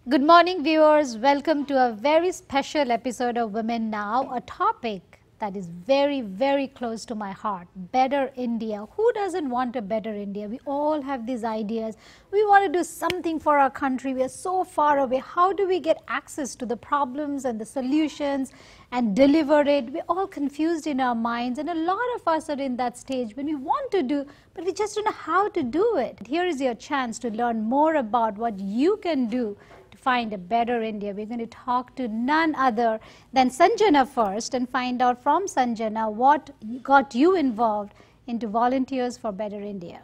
Good morning, viewers. Welcome to a very special episode of Women Now, a topic that is very, very close to my heart. Better India. Who doesn't want a better India? We all have these ideas. We want to do something for our country. We are so far away. How do we get access to the problems and the solutions and deliver it? We're all confused in our minds, and a lot of us are in that stage when we want to do, but we just don't know how to do it. Here is your chance to learn more about what you can do to find a better India. We're going to talk to none other than Sanjana first and find out from Sanjana what got you involved into Volunteers for Better India.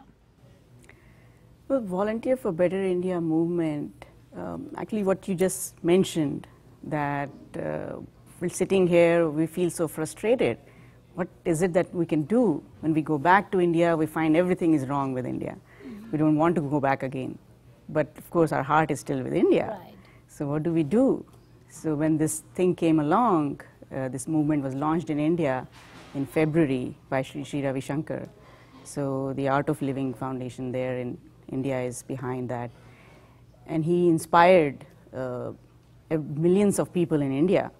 Well, Volunteer for Better India movement, actually what you just mentioned, that we're sitting here, we feel so frustrated. What is it that we can do? When we go back to India, we find everything is wrong with India. We don't want to go back again. But of course, our heart is still with India. Right. So what do we do? So when this thing came along, this movement was launched in India in February by Sri Ravi Shankar. So the Art of Living Foundation there in India is behind that. And he inspired millions of people in India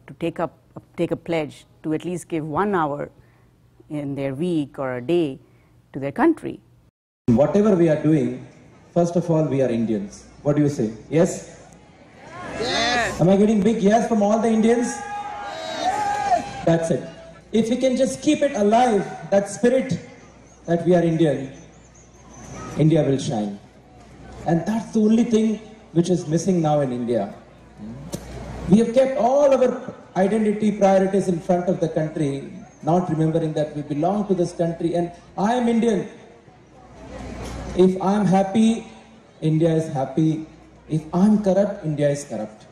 to take a pledge to at least give 1 hour in their week or a day to their country. Whatever we are doing, first of all, we are Indians. What do you say? Yes? Yes. Am I getting big yes from all the Indians? Yes. That's it. If we can just keep it alive, that spirit that we are Indian, India will shine. And that's the only thing which is missing now in India. We have kept all our identity priorities in front of the country, not remembering that we belong to this country and I am Indian. If I am happy, India is happy. If I am corrupt, India is corrupt.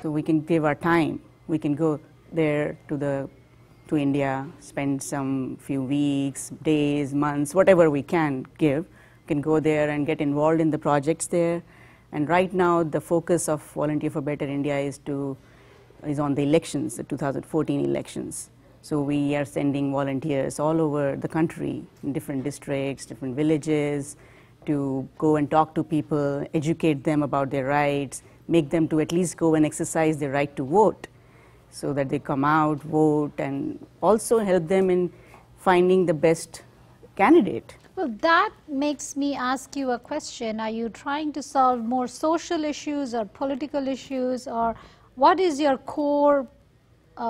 So we can give our time. We can go there to India, spend some few weeks, days, months, whatever we can give. We can go there and get involved in the projects there. And right now, the focus of Volunteer for Better India is on the elections, the 2014 elections. So we are sending volunteers all over the country, in different districts, different villages, to go and talk to people, educate them about their rights, make them to at least go and exercise their right to vote, so that they come out, vote, and also help them in finding the best candidate. Well, that makes me ask you a question. Are you trying to solve more social issues or political issues, or what is your core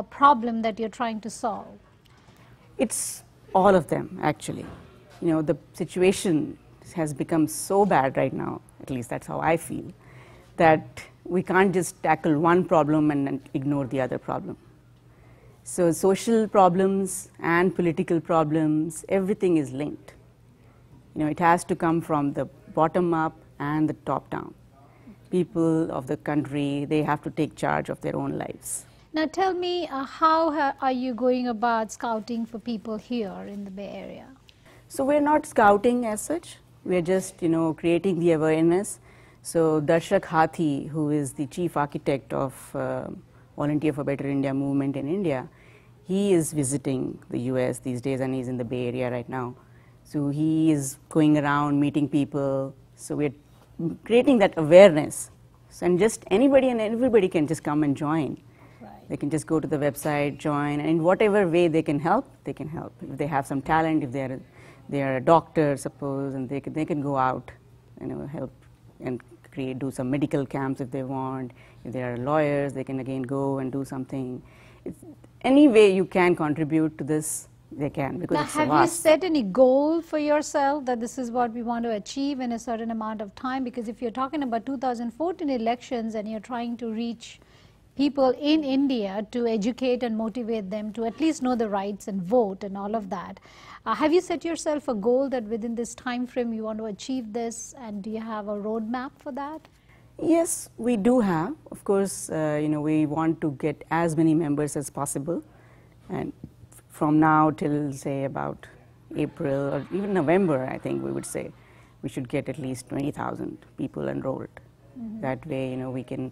problem that you're trying to solve? It's all of them, actually. You know, the situation has become so bad right now, at least that's how I feel, that we can't just tackle one problem and ignore the other problem. So social problems and political problems, everything is linked. You know, it has to come from the bottom up and the top down. People of the country, they have to take charge of their own lives. Now tell me, how are you going about scouting for people here in the Bay Area? So we're not scouting as such. We're just, creating the awareness. So Darshak Hathi, who is the chief architect of Volunteer for Better India movement in India, he is visiting the US these days and he's in the Bay Area right now. So he is going around meeting people. So we're creating that awareness. So, and just anybody and everybody can just come and join. Right. They can just go to the website, join, and in whatever way they can help, they can help. If they have some talent, if they are a doctor, suppose, and they can go out, help and do some medical camps if they want. If they are lawyers, they can again go and do something. Any way you can contribute to this, they can, because now, it's have you set any goal for yourself that this is what we want to achieve in a certain amount of time? Because if you're talking about 2014 elections and you're trying to reach people in India to educate and motivate them to at least know the rights and vote and all of that, have you set yourself a goal that within this time frame you want to achieve this, and do you have a roadmap for that? Yes, we do have. Of course, we want to get as many members as possible, and from now till say about April or even November, I think we would say we should get at least 20,000 people enrolled. Mm-hmm. That way, we can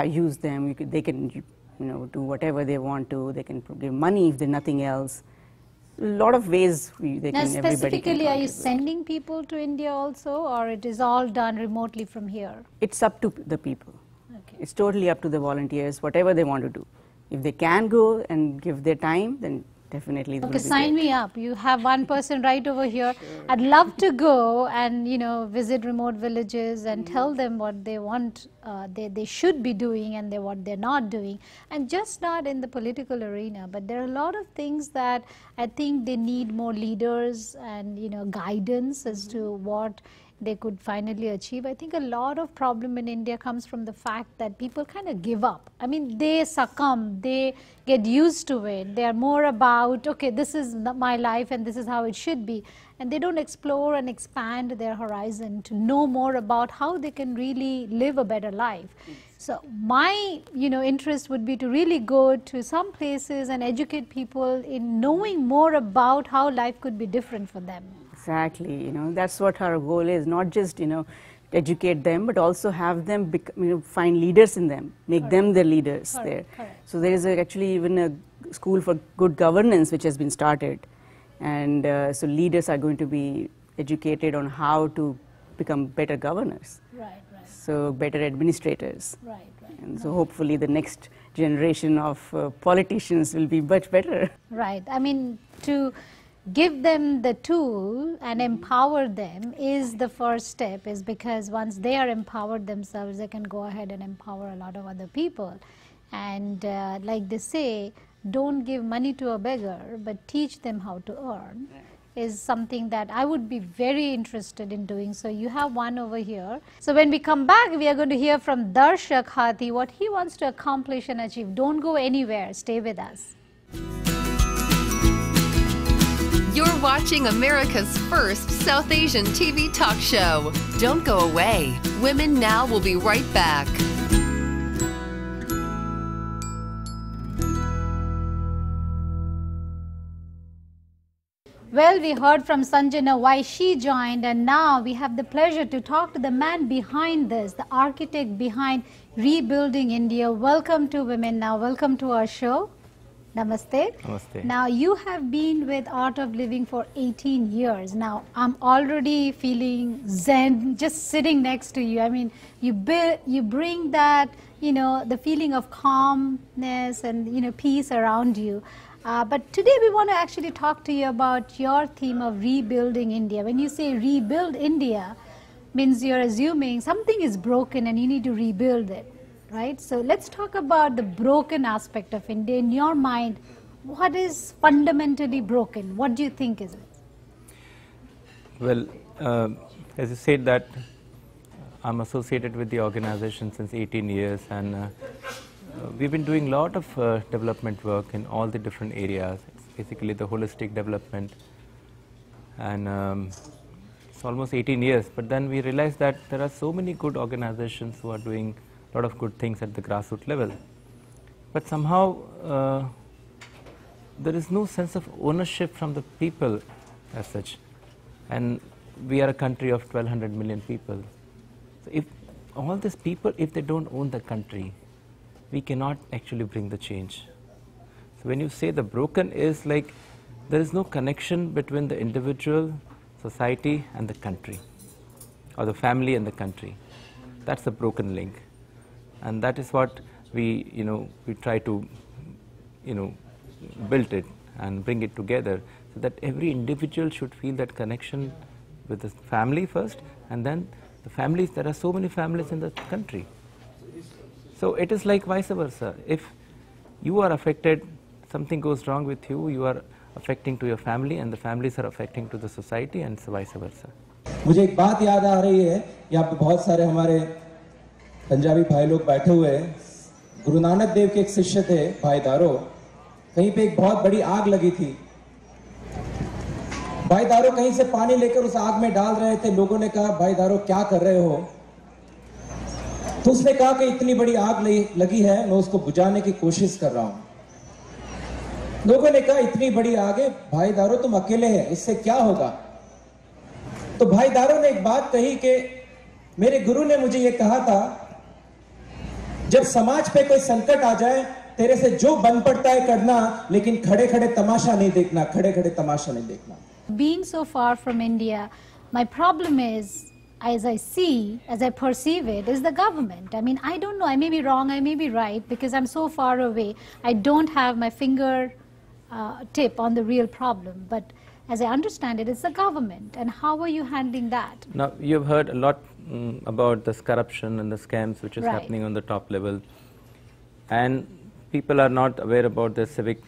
use them. They can, do whatever they want to. They can give money if there's nothing else. A lot of ways they Now, can, everybody can specifically, are you contribute. sending people to India also, or it is all done remotely from here? It's up to the people. Okay. It's totally up to the volunteers, whatever they want to do. If they can go and give their time, then definitely it will Okay, be sign great. me up. You have one person right over here. I'd love to go and visit remote villages and tell them what they want, they should be doing, and what they're not doing, and just not in the political arena. But there are a lot of things that I think they need more leaders and guidance as to what they could finally achieve. I think a lot of problem in India comes from the fact that people kind of give up. I mean, they succumb, they get used to it. They are more about, okay, this is my life and this is how it should be. And they don't explore and expand their horizon to know more about how they can really live a better life. So my interest would be to really go to some places and educate people in knowing more about how life could be different for them. Exactly, that's what our goal is, not just, educate them, but also have them find leaders in them, make them the leaders there. Correct. So there is actually even a school for good governance which has been started, and so leaders are going to be educated on how to become better governors. Right. So better administrators. Right. And so hopefully the next generation of politicians will be much better. Right. I mean, to give them the tool and empower them is the first step, is because once they are empowered themselves, they can go ahead and empower a lot of other people. And like they say, don't give money to a beggar, but teach them how to earn, is something that I would be very interested in doing. So you have one over here. So when we come back, we are going to hear from Darshak Hathi what he wants to accomplish and achieve. Don't go anywhere. Stay with us. You're watching America's first South Asian TV talk show. Don't go away. Women Now will be right back. Well, we heard from Sanjana why she joined, and now we have the pleasure to talk to the man behind this, the architect behind Rebuilding India. Welcome to Women Now. Welcome to our show. Namaste. Namaste. Now, you have been with Art of Living for 18 years. Now, I'm already feeling zen just sitting next to you. I mean, you bring that, the feeling of calmness and, peace around you. But today we want to actually talk to you about your theme of rebuilding India. When you say rebuild India, means you're assuming something is broken and you need to rebuild it. Right? So let's talk about the broken aspect of India. In your mind, what is fundamentally broken? What do you think is it? Well, as you said that I'm associated with the organization since 18 years, and we've been doing a lot of development work in all the different areas. It's basically the holistic development, and it's almost 18 years. But then we realized that there are so many good organizations who are doing a lot of good things at the grassroots level, but somehow there is no sense of ownership from the people as such, and we are a country of 1200 million people. So if all these people, if they don't own the country, we cannot actually bring the change. So when you say the broken is like there is no connection between the individual, society and the country, or the family and the country. That's the broken link. And that is what we try to, build it and bring it together, so that every individual should feel that connection with the family first, and then the families. There are so many families in the country. So it is like vice versa. If you are affected, something goes wrong with you, you are affecting to your family, and the families are affecting to the society, and vice versa. मुझे एक बात याद आ रही है, यहाँ पे बहुत सारे हमारे पंजाबी भाई लोग बैठे हुए हैं। गुरु नानक देव के एक शिष्य थे भाई दारो, कहीं पे एक बहुत बड़ी आग लगी थी। भाई दारो कहीं से पानी लेकर उस आग में डाल रहे थे। लोगों ने कहा, भाई दारो क्या कर रहे हो? तो उसने कहा कि इतनी बड़ी आग लगी है, मैं उसको बुझाने की कोशिश कर रहा हूं। लोगों ने कहा, इतनी बड़ी आग है, भाई दारो तुम अकेले हैं, इससे क्या होगा? तो भाई दारो ने एक बात कही कि मेरे गुरु ने मुझे ये कहा था, जब समाज पे कोई संकट आ जाए तेरे से जो बन पड़ता है करना, लेकिन खड़े खड़े तमाशा नहीं देखना, खड़े खड़े तमाशा नहीं देखना. Being so far from India, my problem is, as I see, as I perceive it, is the government. I mean, I don't know, I may be wrong, I may be right, because I'm so far away. I don't have my finger tip on the real problem. But as I understand it, it's the government. And how are you handling that? Now, you've heard a lot about this corruption and the scams which is Right. happening on the top level. And people are not aware about their civic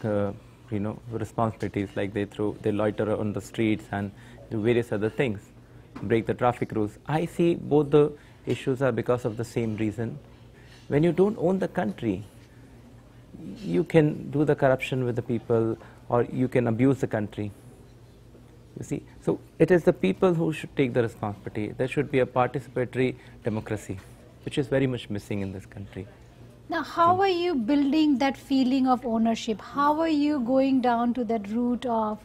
responsibilities, like they loiter on the streets and do various other things, break the traffic rules. I see both the issues are because of the same reason. When you don't own the country, you can do the corruption with the people, or you can abuse the country. You see, so it is the people who should take the responsibility. There should be a participatory democracy, which is very much missing in this country. Now, how are you building that feeling of ownership? How are you going down to that route of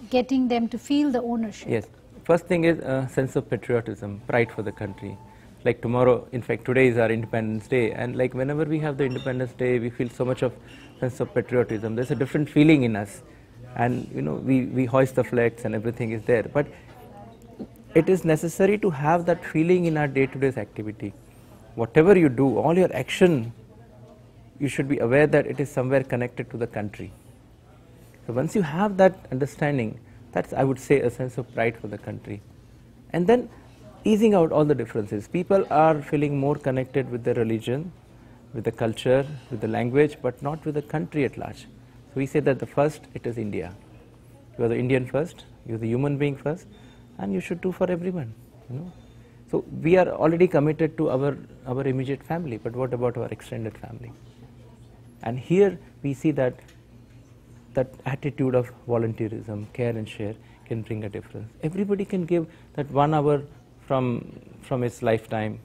getting them to feel the ownership? Yes. First thing is a sense of patriotism, pride for the country. Like tomorrow, in fact, today is our Independence Day, and like whenever we have the Independence Day, we feel so much of sense of patriotism. There's a different feeling in us, and we hoist the flags and everything is there. But it is necessary to have that feeling in our day-to-day activity. Whatever you do, all your action, you should be aware that it is somewhere connected to the country. So once you have that understanding, that's, I would say, a sense of pride for the country. And then easing out all the differences. People are feeling more connected with their religion, with the culture, with the language, but not with the country at large. So we say that the first, it is India. You are the Indian first, you are the human being first, and you should do for everyone. So we are already committed to our immediate family, but what about our extended family? And here we see that attitude of volunteerism, care and share can bring a difference. Everybody can give that 1 hour from his lifetime,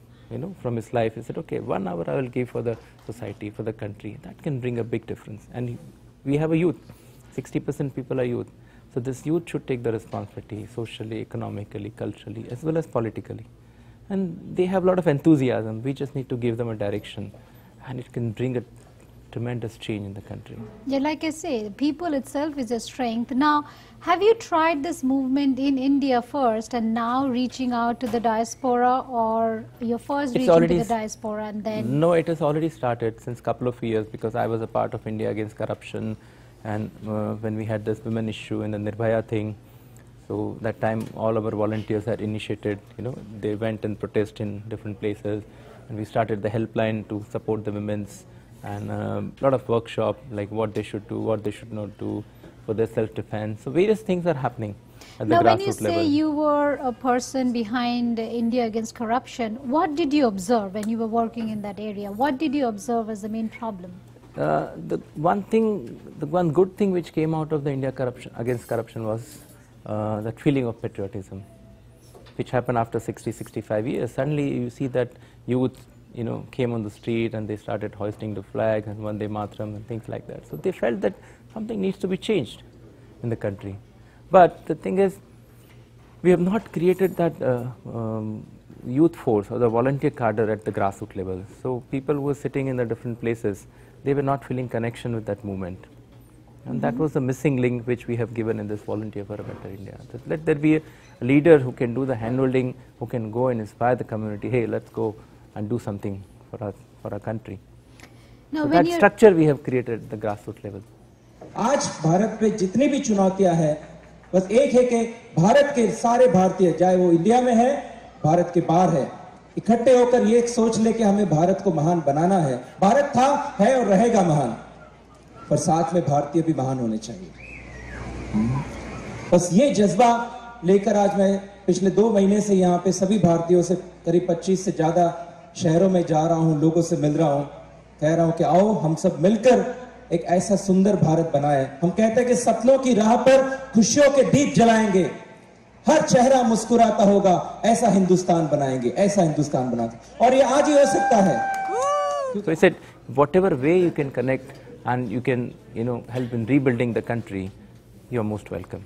from his life. He said, okay, 1 hour I will give for the society, for the country. That can bring a big difference. And we have a youth. 60% people are youth. So this youth should take the responsibility socially, economically, culturally, as well as politically. And they have a lot of enthusiasm. We just need to give them a direction, and it can bring a tremendous change in the country. Yeah, like I say, people itself is a strength. Now, have you tried this movement in India first and now reaching out to the diaspora, or you're first reaching to the diaspora and then? No, it has already started since a couple of years, because I was a part of India Against Corruption, and when we had this women issue and the Nirbhaya thing, so that time all our volunteers had initiated, they went and protested in different places, and we started the helpline to support the women's, and a lot of workshop, like what they should do, what they should not do for their self-defense. So various things are happening at the grassroots level. Now, when you say you were a person behind India Against Corruption, what did you observe when you were working in that area? What did you observe as the main problem? The one good thing which came out of the India Against Corruption was that feeling of patriotism, which happened after 60-65 years. Suddenly you see that youth came on the street and they started hoisting the flag and Vande Mataram and things like that. So they felt that something needs to be changed in the country. But the thing is, we have not created that youth force or the volunteer cadre at the grassroots level. So people who were sitting in the different places, they were not feeling connection with that movement. And that was the missing link which we have given in this Volunteer for a Better India. That let there be a leader who can do the handholding, who can go and inspire the community. Hey, let's go and do something for our country. Now, so that structure we have created at the grassroots level. आज भारत में जितनी भी चुनौतियां हैं, बस एक है कि भारत के सारे भारतीय, चाहे वो इंडिया में है, भारत के बाहर है, इकट्ठे होकर ये एक सोच ले कि हमें भारत को महान बनाना है. भारत था, है और रहेगा महान, पर साथ में भारतीय भी महान होने चाहिए. बस ये जज्बा लेकर आज मैं पिछले 2 महीने से यहाँ पे सभी भारतीयों से करीब 25 से ज्यादा शहरों में जा रहा हूँ, लोगों से मिल रहा हूँ, कह रहा हूँ कि आओ हम सब मिलकर एक ऐसा सुंदर भारत बनाए. हम कहते हैं कि सपनों की राह पर खुशियों के दीप जलाएंगे, हर चेहरा मुस्कुराता होगा, ऐसा हिंदुस्तान बनाएंगे, ऐसा हिंदुस्तान बनाते. और ये आज ही हो सकता है. So I said, whatever way you can connect and you can, help in rebuilding the country, you are most welcome.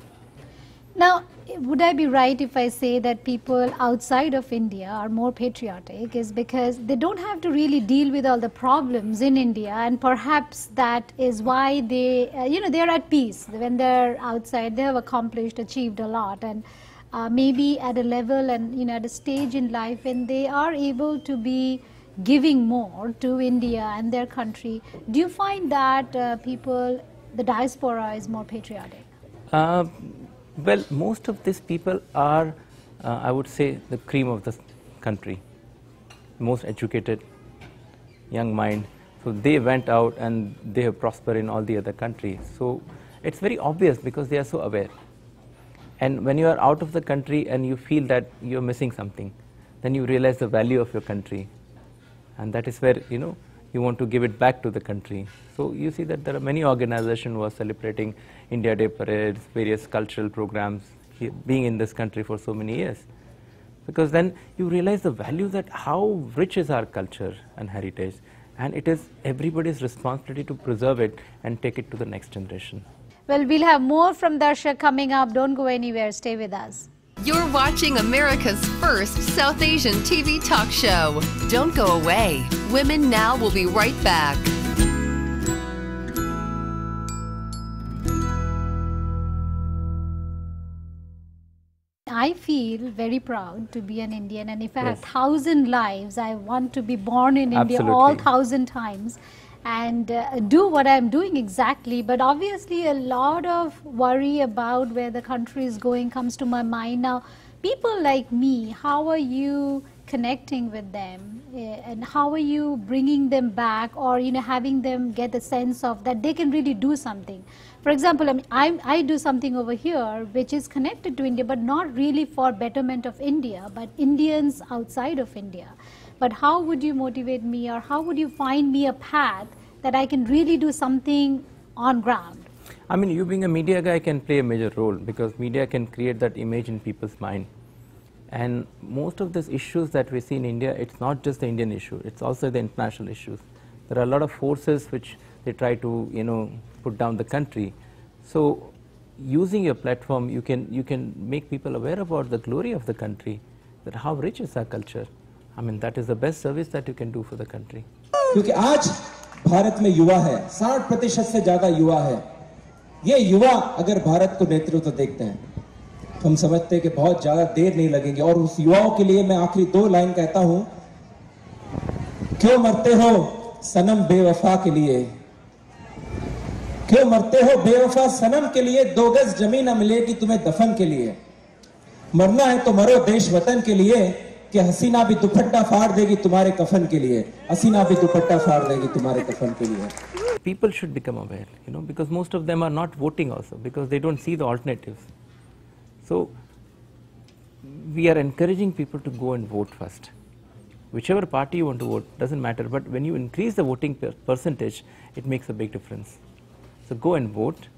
Now, would I be right if I say that people outside of India are more patriotic is because they don't have to really deal with all the problems in India, and perhaps that is why they, they're at peace. When they're outside, they have accomplished, achieved a lot, and maybe at a level and, at a stage in life when they are able to be giving more to India and their country. Do you find that people, the diaspora is more patriotic? Well, most of these people are, I would say, the cream of the country, most educated, young mind. So they went out and they have prospered in all the other countries. So it's very obvious because they are so aware. And when you are out of the country and you feel that you're missing something, then you realize the value of your country. And that is where, you want to give it back to the country. So you see that there are many organizations who are celebrating India Day parades, various cultural programs, being in this country for so many years. Because then you realize the value that how rich is our culture and heritage, and it is everybody's responsibility to preserve it and take it to the next generation. Well, we'll have more from Darshak coming up. Don't go anywhere. Stay with us. You're watching America's first South Asian TV talk show. Don't go away. Women Now will be right back. I feel very proud to be an Indian, and if I Yes. have 1,000 lives, I want to be born in India Absolutely. all 1,000 times and do what I'm doing exactly. But obviously a lot of worry about where the country is going comes to my mind. Now, people like me, how are you connecting with them and how are you bringing them back, or having them get the sense of that they can really do something? For example, I do something over here which is connected to India, but not really for betterment of India, but Indians outside of India. But how would you motivate me, or how would you find me a path that I can really do something on ground? I mean, you being a media guy can play a major role because media can create that image in people's mind. And most of these issues that we see in India, it's not just the Indian issue, it's also the international issues. There are a lot of forces which they try to, put down the country. So using your platform, you can make people aware about the glory of the country, that how rich is our culture. I mean, that is the best service that you can do for the country. क्योंकि आज भारत में युवा है, 60% से ज्यादा युवा है. ये युवा अगर भारत को नेतृत्व देखते हैं, तो हम समझते हैं कि बहुत ज्यादा देर नहीं लगेगी. और उस युवाओं के लिए मैं आखिरी 2 लाइन कहता हूं. क्यों मरते हो सनम बेवफा के लिए? क्यों मरते हो बेवफा सनम के लिए? 2 गज जमीन न मिलेगी तुम्हें दफन के लिए. मरना है तो मरो देश वतन के लिए, कि हसीना भी दुपट्टा फाड़ देगी तुम्हारे कफन के लिए. हसीना भी दुपट्टा फाड़ देगी तुम्हारे कफन के लिए. People should become aware, because most of them are not voting also, because they don't see the alternatives. So we are encouraging people to go and vote first. Whichever party you want to vote, doesn't matter, but when you increase the voting percentage, it makes a big difference. So go and vote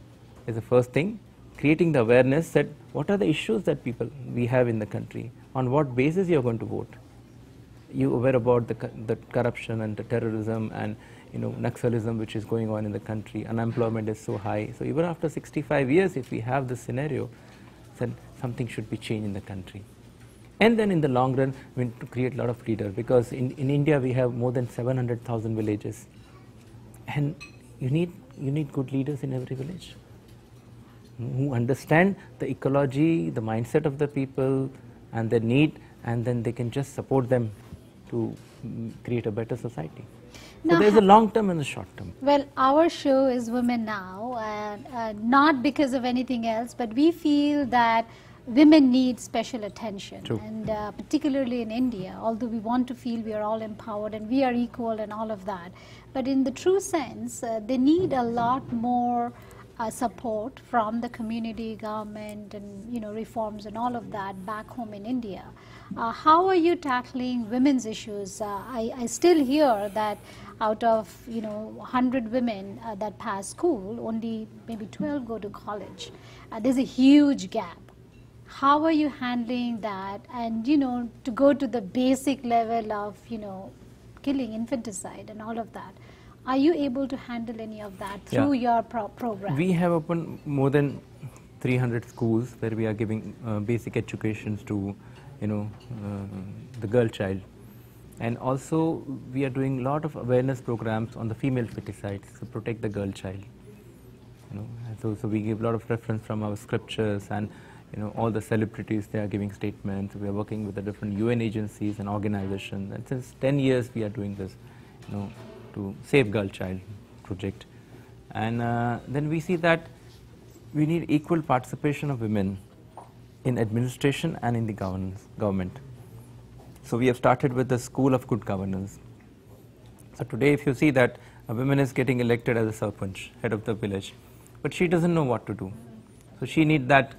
is the first thing. Creating the awareness that what are the issues that we have in the country, on what basis you are going to vote. You aware about the corruption and the terrorism and Naxalism which is going on in the country. Unemployment is so high. So even after 65 years, if we have this scenario, then something should be changed in the country. And then in the long run, we need to create a lot of leaders, because in India we have more than 700,000 villages, and you need good leaders in every village who understand the ecology, the mindset of the people and their need, and then they can just support them to create a better society. Now, so there's a long term and a short term. Well, our show is Women Now, and not because of anything else, but we feel that women need special attention. True. And particularly in India, although we want to feel we are all empowered and we are equal and all of that, but in the true sense, they need a lot more support from the community, government, and reforms and all of that back home in India. How are you tackling women's issues? I still hear that out of 100 women that pass school, only maybe 12 go to college. There's a huge gap. How are you handling that? And to go to the basic level of killing, infanticide, and all of that. Are you able to handle any of that through your program? We have opened more than 300 schools where we are giving basic educations to, the girl child. And also we are doing a lot of awareness programs on the female feticides to protect the girl child. And so we give a lot of reference from our scriptures, and all the celebrities, they are giving statements. We are working with the different UN agencies and organizations, and since 10 years we are doing this, to save girl child project. And then we see that we need equal participation of women in administration and in the government. So we have started with the School of Good Governance. So today if you see that a woman is getting elected as a sarpanch, head of the village, but she doesn't know what to do. So she needs that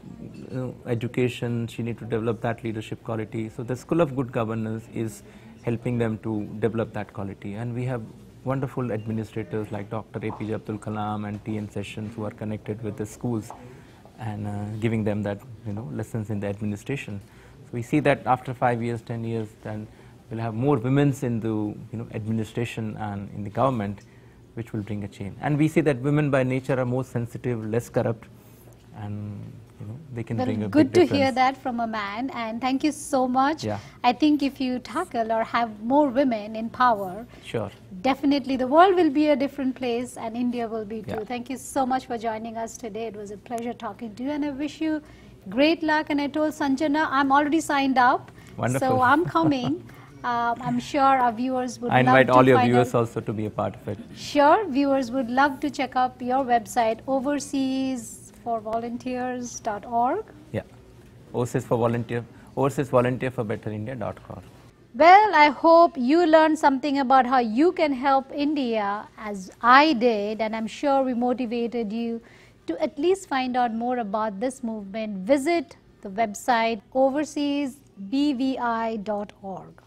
education, she needs to develop that leadership quality. So the School of Good Governance is helping them to develop that quality. And we have wonderful administrators like Dr. APJ Abdul Kalam and TN Sessions who are connected with the schools and giving them that lessons in the administration. So we see that after 5 years, 10 years, then we'll have more women in the administration and in the government, which will bring a change. And we see that women by nature are more sensitive, less corrupt, and they can bring a big good to difference. hear that from a man, and thank you so much. Yeah. I think if you tackle or have more women in power, Sure. definitely the world will be a different place, and India will be too. Yeah. Thank you so much for joining us today. It was a pleasure talking to you, and I wish you great luck. And I told Sanjana I'm already signed up. Wonderful. So I'm coming. I'm sure our viewers would I love invite to all your find viewers out. also to be a part of it. Sure, viewers would love to check out your website, overseasforvolunteers.org. Yeah. Overseas Volunteer for betterindia.com. Well, I hope you learned something about how you can help India as I did, and I'm sure we motivated you to at least find out more about this movement. Visit the website overseasbvi.org.